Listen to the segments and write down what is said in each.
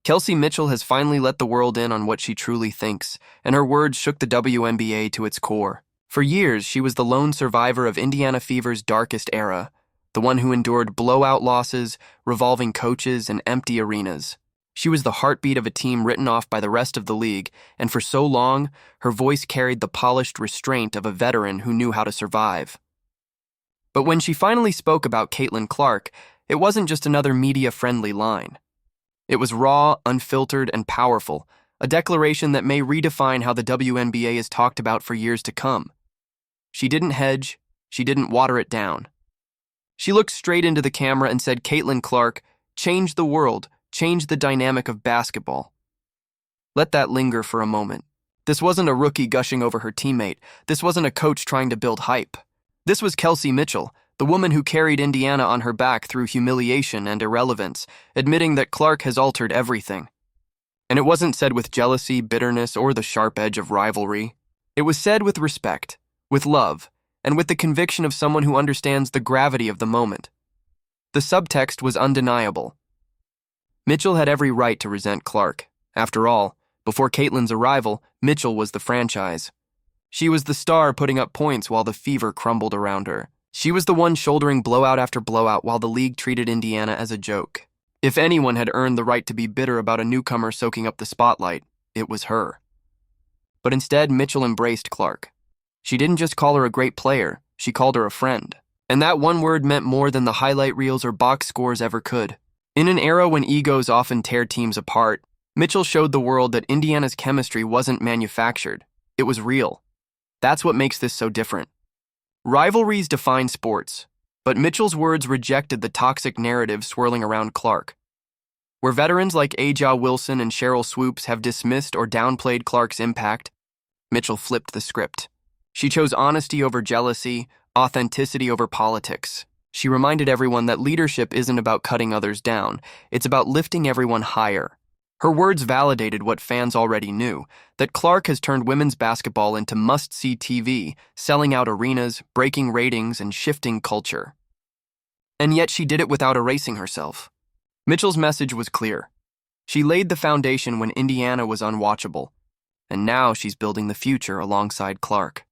Kelsey Mitchell has finally let the world in on what she truly thinks, and her words shook the WNBA to its core. For years, she was the lone survivor of Indiana Fever's darkest era, the one who endured blowout losses, revolving coaches, and empty arenas. She was the heartbeat of a team written off by the rest of the league, and for so long, her voice carried the polished restraint of a veteran who knew how to survive. But when she finally spoke about Caitlin Clark, it wasn't just another media-friendly line. It was raw, unfiltered, and powerful, a declaration that may redefine how the WNBA is talked about for years to come. She didn't hedge, she didn't water it down. She looked straight into the camera and said, "Caitlin Clark, change the world, change the dynamic of basketball." Let that linger for a moment. This wasn't a rookie gushing over her teammate. This wasn't a coach trying to build hype. This was Kelsey Mitchell, the woman who carried Indiana on her back through humiliation and irrelevance, admitting that Clark has altered everything. And it wasn't said with jealousy, bitterness, or the sharp edge of rivalry. It was said with respect, with love, and with the conviction of someone who understands the gravity of the moment. The subtext was undeniable. Mitchell had every right to resent Clark. After all, before Caitlin's arrival, Mitchell was the franchise. She was the star putting up points while the Fever crumbled around her. She was the one shouldering blowout after blowout while the league treated Indiana as a joke. If anyone had earned the right to be bitter about a newcomer soaking up the spotlight, it was her. But instead, Mitchell embraced Clark. She didn't just call her a great player, she called her a friend. And that one word meant more than the highlight reels or box scores ever could. In an era when egos often tear teams apart, Mitchell showed the world that Indiana's chemistry wasn't manufactured. It was real. That's what makes this so different. Rivalries define sports, but Mitchell's words rejected the toxic narrative swirling around Clark. Where veterans like Aja Wilson and Cheryl Swoops have dismissed or downplayed Clark's impact, Mitchell flipped the script. She chose honesty over jealousy, authenticity over politics. She reminded everyone that leadership isn't about cutting others down, it's about lifting everyone higher. Her words validated what fans already knew, that Clark has turned women's basketball into must-see TV, selling out arenas, breaking ratings, and shifting culture. And yet she did it without erasing herself. Mitchell's message was clear. She laid the foundation when Indiana was unwatchable, and now she's building the future alongside Clark.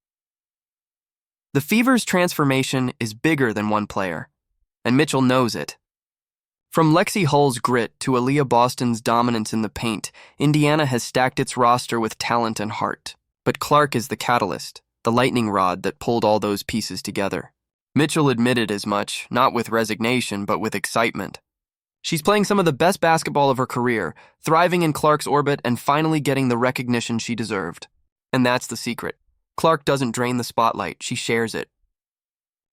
The Fever's transformation is bigger than one player, and Mitchell knows it. From Lexi Hull's grit to Aaliyah Boston's dominance in the paint, Indiana has stacked its roster with talent and heart. But Clark is the catalyst, the lightning rod that pulled all those pieces together. Mitchell admitted as much, not with resignation, but with excitement. She's playing some of the best basketball of her career, thriving in Clark's orbit and finally getting the recognition she deserved. And that's the secret. Clark doesn't drain the spotlight, she shares it.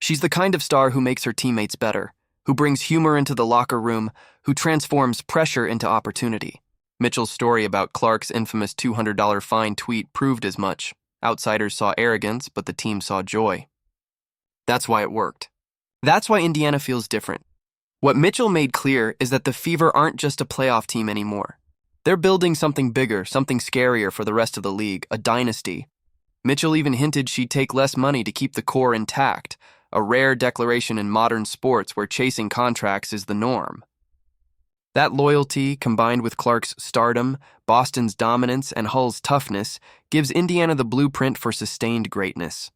She's the kind of star who makes her teammates better, who brings humor into the locker room, who transforms pressure into opportunity. Mitchell's story about Clark's infamous $200 fine tweet proved as much. Outsiders saw arrogance, but the team saw joy. That's why it worked. That's why Indiana feels different. What Mitchell made clear is that the Fever aren't just a playoff team anymore. They're building something bigger, something scarier for the rest of the league, a dynasty. Mitchell even hinted she'd take less money to keep the core intact, a rare declaration in modern sports where chasing contracts is the norm. That loyalty, combined with Clark's stardom, Boston's dominance, and Hull's toughness, gives Indiana the blueprint for sustained greatness.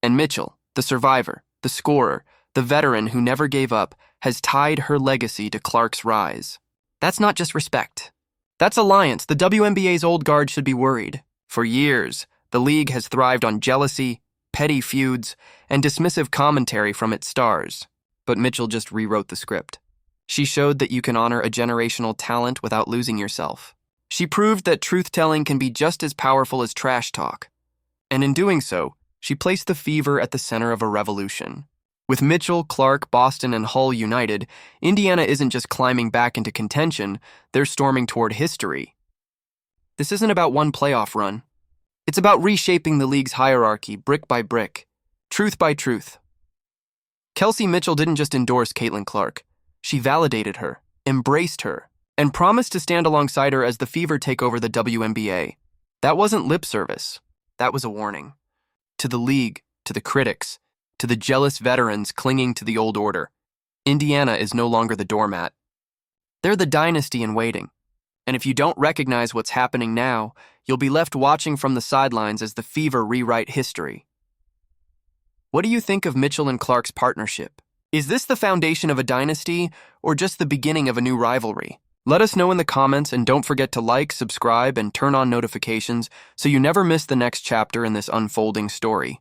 And Mitchell, the survivor, the scorer, the veteran who never gave up, has tied her legacy to Clark's rise. That's not just respect. That's alliance. The WNBA's old guard should be worried. For years, the league has thrived on jealousy, petty feuds, and dismissive commentary from its stars. But Mitchell just rewrote the script. She showed that you can honor a generational talent without losing yourself. She proved that truth-telling can be just as powerful as trash talk. And in doing so, she placed the Fever at the center of a revolution. With Mitchell, Clark, Boston, and Hull united, Indiana isn't just climbing back into contention, they're storming toward history. This isn't about one playoff run. It's about reshaping the league's hierarchy brick by brick, truth by truth. Kelsey Mitchell didn't just endorse Caitlin Clark. She validated her, embraced her, and promised to stand alongside her as the Fever take over the WNBA. That wasn't lip service. That was a warning. To the league, to the critics, to the jealous veterans clinging to the old order, Indiana is no longer the doormat. They're the dynasty in waiting. And if you don't recognize what's happening now, you'll be left watching from the sidelines as the Fever rewrite history. What do you think of Mitchell and Clark's partnership? Is this the foundation of a dynasty, or just the beginning of a new rivalry? Let us know in the comments, and don't forget to like, subscribe, and turn on notifications so you never miss the next chapter in this unfolding story.